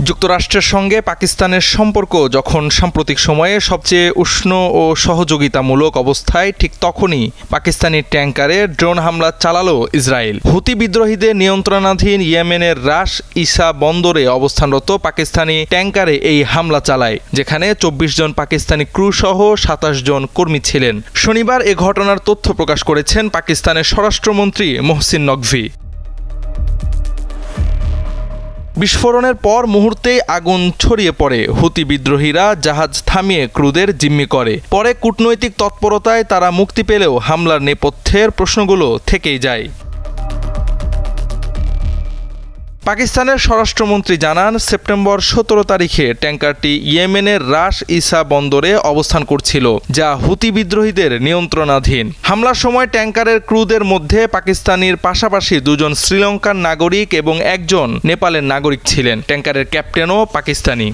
যুক্তরাষ্ট্রের সঙ্গে পাকিস্তানের সম্পর্ক যখন সাম্প্রতিক সময়ে সবচেয়ে উষ্ণ ও সহযোগিতামূলক অবস্থায়, ঠিক তখনই পাকিস্তানি ট্যাংকারে ড্রোন হামলা চালালো ইসরায়েল। হুতি বিদ্রোহীদের নিয়ন্ত্রণাধীন ইয়েমেনের রাস ইসা বন্দরে অবস্থানরত পাকিস্তানি ট্যাংকারে এই হামলা চালায়, যেখানে ২৪ জন পাকিস্তানি ক্রু সহ ২৭ জন কর্মী ছিলেন। শনিবার এ ঘটনার তথ্য প্রকাশ করেছেন পাকিস্তানের স্বরাষ্ট্রমন্ত্রী মোহসিন নকভি। বিস্ফোরণের পর মুহূর্তেই আগুন ছড়িয়ে পড়ে। হুতি বিদ্রোহীরা জাহাজ থামিয়ে ক্রুদের জিম্মি করে। পরে কূটনৈতিক তৎপরতায় তারা মুক্তি পেলেও হামলার নেপথ্যের প্রশ্নগুলো থেকেই যায়। পাকিস্তানের স্বরাষ্ট্রমন্ত্রী জানান, সেপ্টেম্বর ১৭ তারিখে ট্যাংকারটি ইয়েমেনের রাস ইসা বন্দরে অবস্থান করছিল, যা হুতি বিদ্রোহীদের নিয়ন্ত্রণাধীন। হামলার সময় ট্যাংকারের ক্রুদের মধ্যে পাকিস্তানির পাশাপাশি ২ জন শ্রীলঙ্কান নাগরিক এবং ১ জন নেপালের নাগরিক ছিলেন। ট্যাংকারের ক্যাপ্টেনও পাকিস্তানি।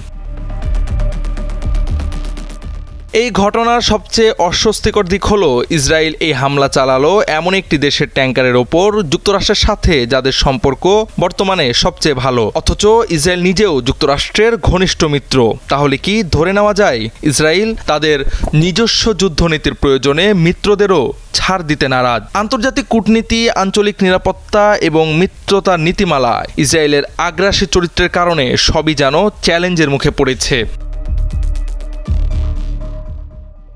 এই ঘটনার সবচেয়ে অস্বস্তিকর দিক হলো, ইসরায়েল এই হামলা চালালো এমন একটি দেশের ট্যাংকারের ওপর যুক্তরাষ্ট্রের সাথে যাদের সম্পর্ক বর্তমানে সবচেয়ে ভালো, অথচ ইসরায়েল নিজেও যুক্তরাষ্ট্রের ঘনিষ্ঠ মিত্র। তাহলে কি ধরে নেওয়া যায় ইসরায়েল তাদের নিজস্ব যুদ্ধনীতির প্রয়োজনে মিত্রদেরও ছাড় দিতে নারাজ? আন্তর্জাতিক কূটনীতি, আঞ্চলিক নিরাপত্তা এবং মিত্রতার নীতিমালা ইসরায়েলের আগ্রাসী চরিত্রের কারণে সবই যেন চ্যালেঞ্জের মুখে পড়েছে।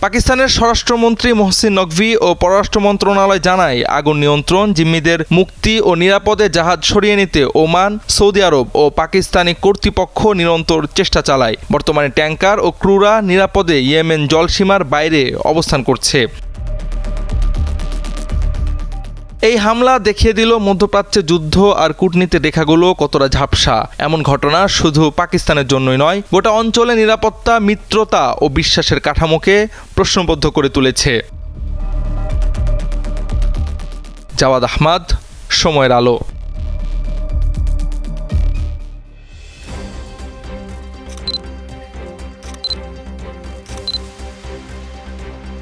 পাকিস্তানের স্বরাষ্ট্রমন্ত্রী মোহসিন নকভি ও পররাষ্ট্র মন্ত্রণালয় জানায়, আগুন নিয়ন্ত্রণ, জিম্মিদের মুক্তি ও নিরাপদে জাহাজ সরিয়ে নিতে ওমান, সৌদি আরব ও পাকিস্তানি কর্তৃপক্ষ নিরন্তর চেষ্টা চালায়। বর্তমানে ট্যাংকার ও ক্রুরা নিরাপদে ইয়েমেন জলসীমার বাইরে অবস্থান করছে। এই হামলা দেখিয়ে দিল মধ্যপ্রাচ্যে যুদ্ধ আর কূটনীতির রেখাগুলো কতটা ঝাপসা। এমন ঘটনা শুধু পাকিস্তানের জন্যই নয়, গোটা অঞ্চলে নিরাপত্তা, মিত্রতা ও বিশ্বাসের কাঠামোকে প্রশ্নবদ্ধ করে তুলেছে। জাওয়াদ আহমদ, সময়ের আলো।